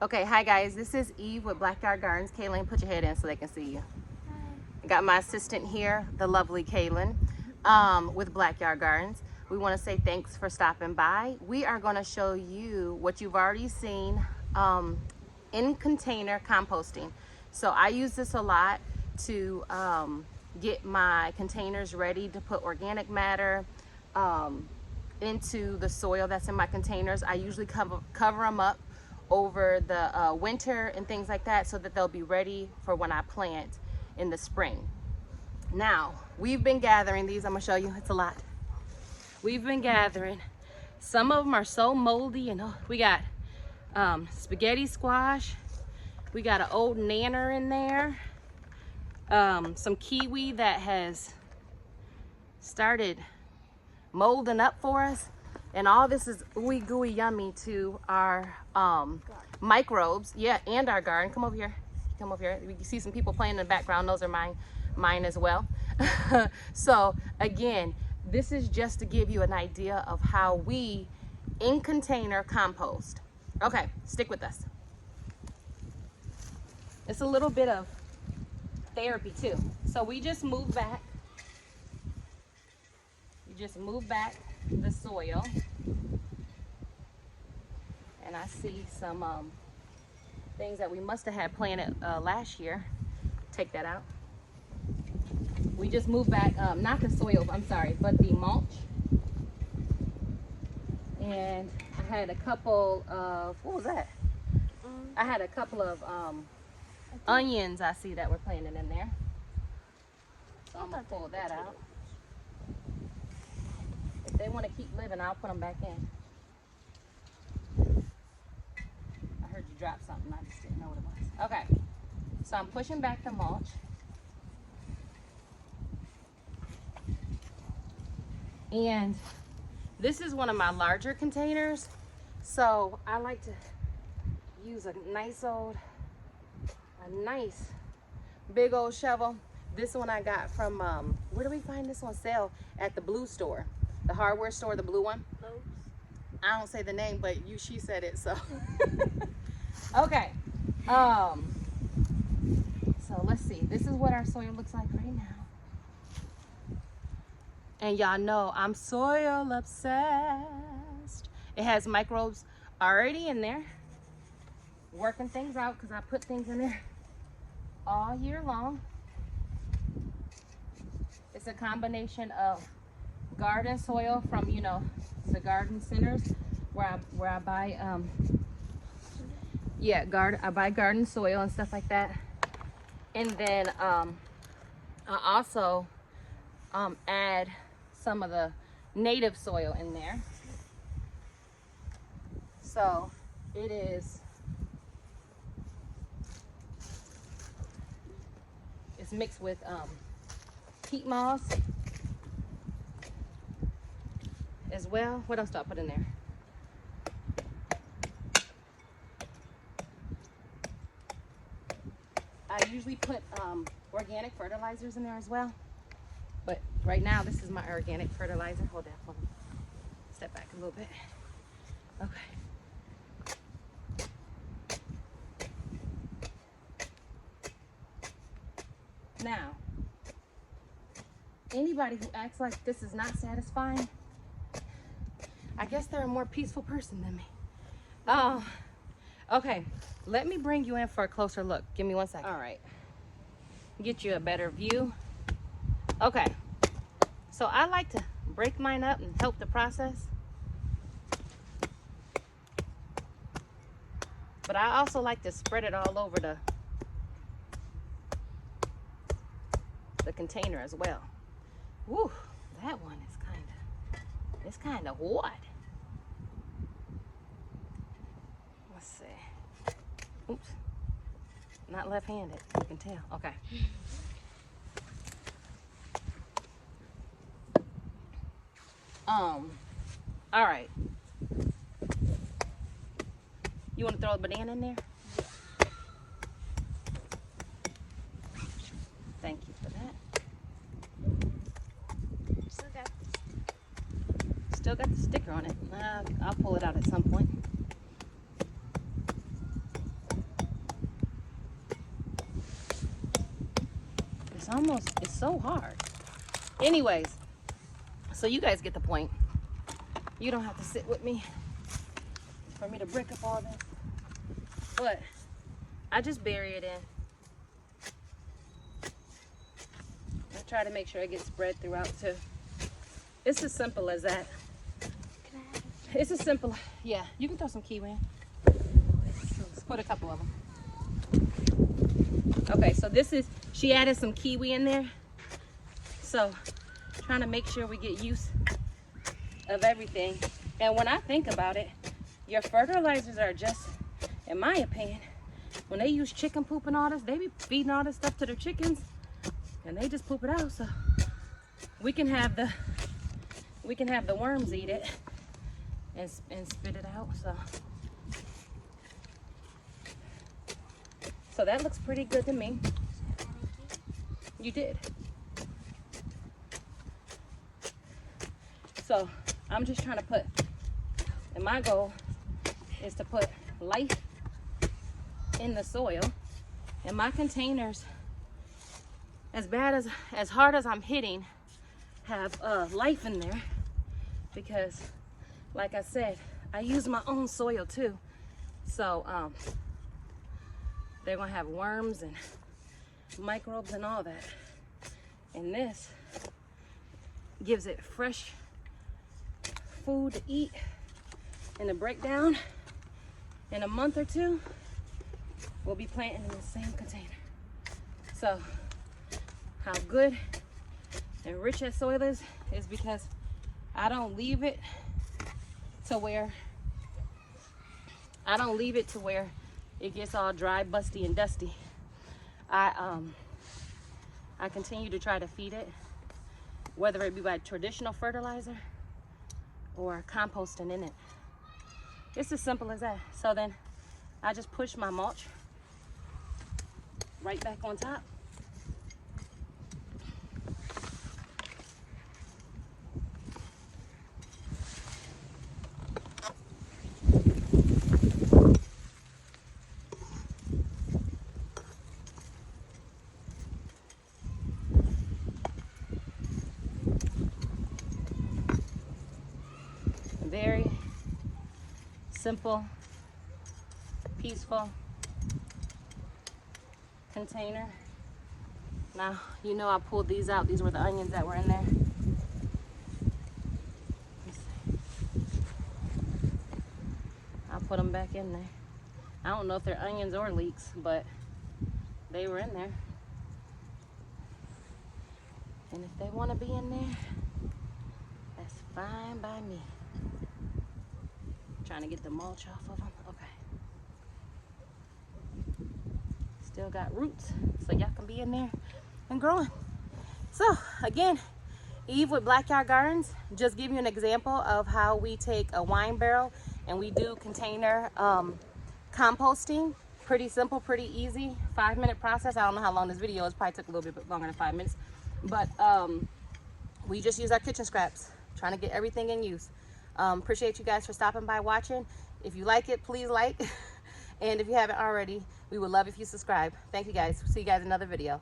Okay, hi guys, this is Eve with BlackYard Gardens. Kaylin, put your head in so they can see you. I got my assistant here, the lovely Kaylin, with BlackYard Gardens. We want to say thanks for stopping by. We are going to show you what you've already seen in container composting. So I use this a lot to get my containers ready to put organic matter into the soil that's in my containers. I usually cover them up over the winter and things like that so that they'll be ready for when I plant in the spring. Now, we've been gathering these. I'm gonna show you, it's a lot. We've been gathering. Some of them are so moldy, and we got spaghetti squash. We got an old nanner in there. Some kiwi that has started molding up for us. And all this is ooey gooey yummy to our microbes. Yeah, and our garden. Come over here. Come over here. You can see some people playing in the background. Those are mine as well. So again, this is just to give you an idea of how we in container compost. Okay, stick with us. It's a little bit of therapy too. So we just move back. You just move back the soil. And I see some things that we must have had planted last year. Take that out. We just moved back, not the soil, I'm sorry, but the mulch. And I had a couple of, what was that? I had a couple of onions I see that were planted in there. So I'm gonna pull that out. If they want to keep living, I'll put them back in. I heard you drop something, I just didn't know what it was. Okay, so I'm pushing back the mulch. And this is one of my larger containers, so I like to use a nice big old shovel. This one I got from where do we find this on sale? At the blue store, the hardware store, the blue one. I don't say the name, but she said it, so okay. So let's see, this is what our soil looks like right now. And y'all know I'm soil obsessed. It has microbes already in there, working things out because I put things in there all year long. It's a combination of garden soil from, you know, the garden centers where I buy I buy garden soil and stuff like that. And then I also add some of the native soil in there. So it's mixed with peat moss as well. What else do I put in there? I usually put organic fertilizers in there as well. But right now, this is my organic fertilizer. Hold that for me. Step back a little bit. Okay. Now, anybody who acts like this is not satisfying, I guess they're a more peaceful person than me. Okay, let me bring you in for a closer look. Give me 1 second. All right. Get you a better view. Okay, so I like to break mine up and help the process. But I also like to spread it all over the container as well. Woo, that one is kind of hot. Let's see. Oops, not left-handed, you can tell. Okay. All right. You want to throw a banana in there? Thank you for that. Still got the sticker on it. I'll pull it out at some point. it's so hard. Anyways, so you guys get the point. You don't have to sit with me for me to break up all this. But I just bury it in. I try to make sure it gets spread throughout too. It's as simple as that. It's as simple, yeah, you can throw some kiwi in. Let's put a couple of them. Okay, so this is, she added some kiwi in there. So, trying to make sure we get use of everything. And when I think about it, your fertilizers are just, in my opinion, when they use chicken poop and all this, they be feeding all this stuff to their chickens and they just poop it out. So we can have the worms eat it and spit it out. So that looks pretty good to me. You did. So I'm just trying to put, and my goal is to put life in the soil. And my containers, as hard as I'm hitting, have life in there, because like I said, I use my own soil too. So they're gonna have worms and microbes and all that. And this gives it fresh food to eat and to break down. In a month or two, we'll be planting in the same container. So how good and rich that soil is because I don't leave it to where it gets all dry, busty, and dusty. I continue to try to feed it, whether it be by traditional fertilizer or composting in it. It's as simple as that. So then I just push my mulch right back on top. Very simple, peaceful container. Now, you know I pulled these out. These were the onions that were in there. I'll put them back in there. I don't know if they're onions or leeks, but they were in there. And if they want to be in there, that's fine by me. Trying to get the mulch off of them. Okay. Still got roots, so y'all can be in there and growing. So again, Eve with BlackYard Gardens, just give you an example of how we take a wine barrel and we do container composting. Pretty simple, pretty easy, 5-minute process. I don't know how long this video is, probably took a little bit longer than 5 minutes, but we just use our kitchen scraps, trying to get everything in use. Appreciate you guys for stopping by watching. If you like it, please like. And if you haven't already, we would love if you subscribe. Thank you guys. See you guys in another video.